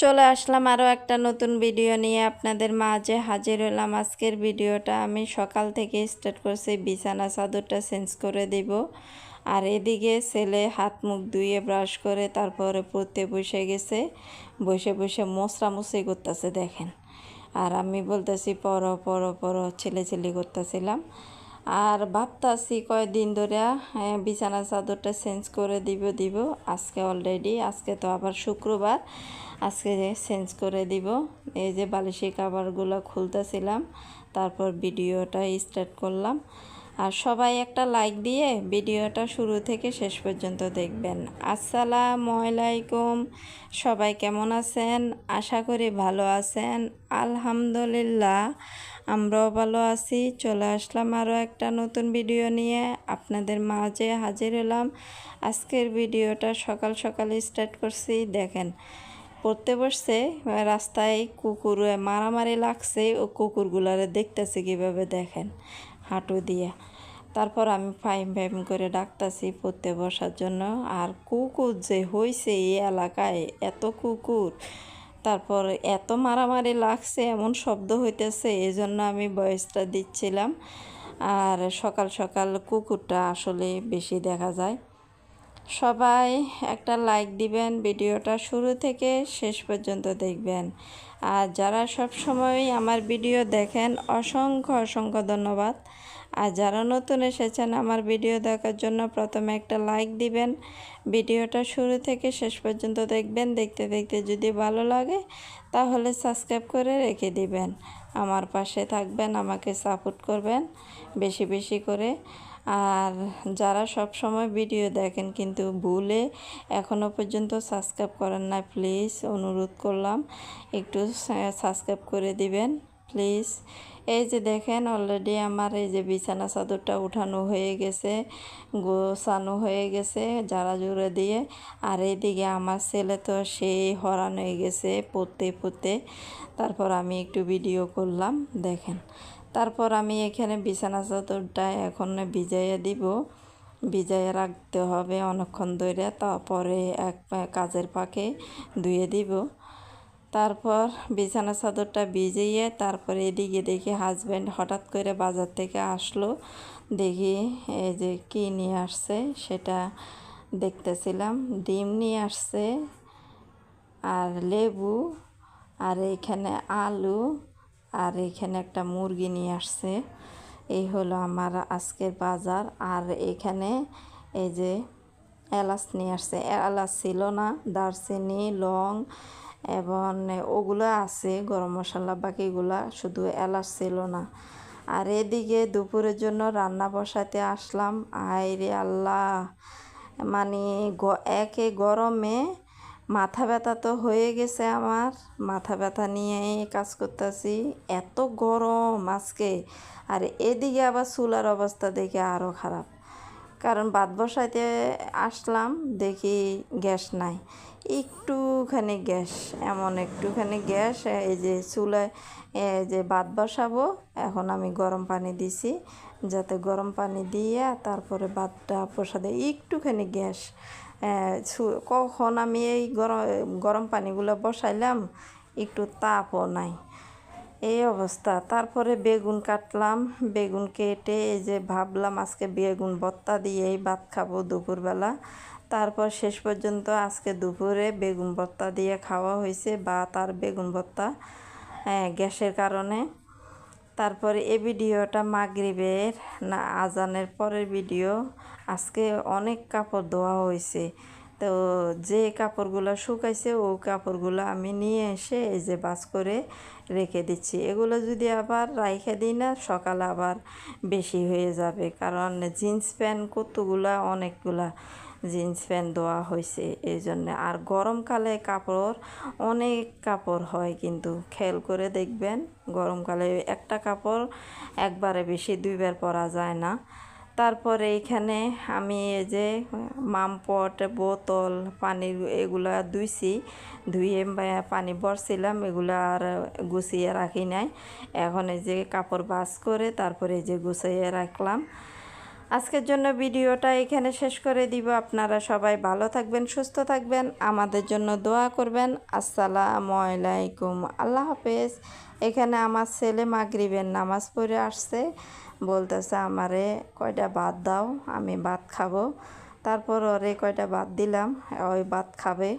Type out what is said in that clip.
চলে আসলাম আরও একটা নতুন ভিডিও নিয়ে আপনাদের মাঝে হাজির হলাম। আজকের ভিডিওটা আমি সকাল থেকে স্টার্ট করছি, বিছানা চাদরটা চেঞ্জ করে দিব। আর এদিকে ছেলে হাত মুখ ধুয়ে ব্রাশ করে তারপরে পড়তে বসে গেছে, বসে বসে মোছরামুছি করতেছে দেখেন। আর আমি বলতেছি পড়ো পড়ো পড়ো, ছেলে করতেছিলাম। আর ভাবতাছি কয়েকদিন ধরে বিছানা চাদরটা চেঞ্জ করে দিব। আজকে তো আবার শুক্রবার, আজকে চেঞ্জ করে দিব। এই যে বালিশের কাভারগুলো খুলতেছিলাম, তারপর ভিডিওটা স্টার্ট করলাম। আর সবাই একটা লাইক দিয়ে ভিডিওটা শুরু থেকে শেষ পর্যন্ত দেখবেন। আসসালামু আলাইকুম, সবাই কেমন আছেন? আশা করি ভালো আছেন। আলহামদুলিল্লাহ, আমরাও ভালো আছি। চলে আসলাম আরও একটা নতুন ভিডিও নিয়ে আপনাদের মাঝে হাজির হলাম। আজকের ভিডিওটা সকাল সকাল স্টার্ট করছি। দেখেন পড়তে বসছে, রাস্তায় কুকুর মারামারি লাগছে, ও কুকুরগুলারে দেখতেছে কীভাবে দেখেন হাঁটু দিয়ে। তারপর আমি ফাইম করে ডাকতাছি পড়তে বসার জন্য। আর কুকুর যে হয়েছে এই এলাকায়, এত কুকুর, তারপর এত মারামারি লাগছে, এমন শব্দ হইতেছে, এই জন্য আমি ভয়েসটা দিচ্ছিলাম। আর সকাল সকাল কুকুরটা আসলে বেশি দেখা যায়। সবাই একটা লাইক দিবেন, ভিডিওটা শুরু থেকে শেষ পর্যন্ত দেখবেন। আর যারা সব সময় আমার ভিডিও দেখেন, অসংখ্য ধন্যবাদ। আর যারা নতুন এসেছেন আমার ভিডিও দেখার জন্য, প্রথমে একটা লাইক দিবেন, ভিডিওটা শুরু থেকে শেষ পর্যন্ত দেখবেন। দেখতে দেখতে যদি ভালো লাগে তাহলে সাবস্ক্রাইব করে রেখে দিবেন। আমার পাশে থাকবেন, আমাকে সাপোর্ট করবেন বেশি বেশি করে। আর যারা সব সময় ভিডিও দেখেন কিন্তু ভুলে এখনও পর্যন্ত সাবস্ক্রাইব করেন না, প্লিজ অনুরোধ করলাম একটু সাবস্ক্রাইব করে দিবেন প্লিজ। এই যে দেখেন অলরেডি আমার এই যে বিছানা চাদরটা উঠানো হয়ে গেছে, গোছানো হয়ে গেছে জারা জুড়ে দিয়ে। আর এইদিকে আমার ছেলে তো সেই হরান হয়ে গেছে পড়তে। তারপর আমি একটু ভিডিও করলাম দেখেন। তারপর আমি এখানে বিছানা চাদরটা এখন ভিজাইয়া দিব, ভিজাইয়া রাখতে হবে অনেকক্ষণ ধরে, তারপরে এক কাজের ফাঁকে ধুয়ে দিব। তারপর বিছানা চাদরটা ভিজিয়ে তারপরে এদিকে দেখি হাজব্যান্ড হঠাৎ করে বাজার থেকে আসলো, দেখি এই যে কী নিয়ে আসছে সেটা দেখতেছিলাম। ডিম নিয়ে আসছে, আর লেবু, আর এখানে আলু, আর এখানে একটা মুরগি নিয়ে আসছে। এই হলো আমার আজকের বাজার। আর এখানে এই যে এলাচ নিয়ে আসছে, এলাচ ছিল না, দারচিনি, লং এবং ওগুলো আছে গরম মশলা, বাকিগুলা শুধু এলাচ ছিল না। আর এদিকে দুপুরের জন্য রান্না বসাতে আসলাম। আইরে আল্লাহ, মানে একে গরমে মাথা ব্যথা তো হয়ে গেছে আমার, মাথা ব্যথা নিয়ে কাজ করতেছি, এত গরম আজকে। আর এদিকে আবার চুলার অবস্থা দেখে আরও খারাপ, কারণ ভাত বসাইতে আসলাম দেখি গ্যাস নাই, একটুখানি গ্যাস। এই যে চুলায় এই যে ভাত বসাবো, এখন আমি গরম পানি দিছি, যাতে গরম পানি দিয়ে তারপরে ভাতটা বসাতে একটুখানি গ্যাস। কখন আমি এই গরম পানিগুলো বসাইলাম, একটু তাপও নাই, এই অবস্থা। তারপরে বেগুন কাটলাম, বেগুন কেটে এই যে ভাবলাম আজকে বেগুন ভর্তা দিয়েই ভাত খাবো দুপুরবেলা। তারপর শেষ পর্যন্ত আজকে দুপুরে বেগুন ভর্তা দিয়ে খাওয়া হয়েছে, ভাত আর বেগুন ভর্তা, গ্যাসের কারণে। তারপরে এই ভিডিওটা মাগরিবের না আজানের পরের ভিডিও। আজকে অনেক কাপড় ধোয়া হয়েছে, তো যে কাপড়গুলো শুকাইছে ও কাপড়গুলো আমি নিয়ে এসে এই যে বাস করে রেখে দিচ্ছি। এগুলো যদি আবার রাইখে দিই না, সকালে আবার বেশি হয়ে যাবে, কারণ জিন্স প্যান্ট অনেকগুলা জিন্স প্যান্ট ধোয়া হয়েছে এই জন্যে। আর গরমকালে অনেক কাপড় হয়, কিন্তু খেয়াল করে দেখবেন গরমকালে একটা কাপড় একবারে বেশি দুইবার পরা যায় না। তারপরে এখানে আমি এই যে মামপট, বোতল, পানির এগুলা ধুয়ে পানি ভরছিলাম, এগুলো আর গুছিয়ে রাখি নাই। এখন এই যে কাপড় ভাঁজ করে তারপরে এই যে গুছিয়ে রাখলাম। আজকের জন্য ভিডিওটা এখানে শেষ করে দিব। আপনারা সবাই ভালো থাকবেন, সুস্থ থাকবেন, আমাদের জন্য দোয়া করবেন। আসসালামু আলাইকুম, আল্লাহ হাফেজ। এখানে আমার ছেলে মাগরিবের নামাজ পড়ে আসছে, বলতেছে আমারে কয়টা ভাত দাও, আমি ভাত খাবো। তারপর ওরে কয়টা ভাত দিলাম, ওই ভাত খাবে।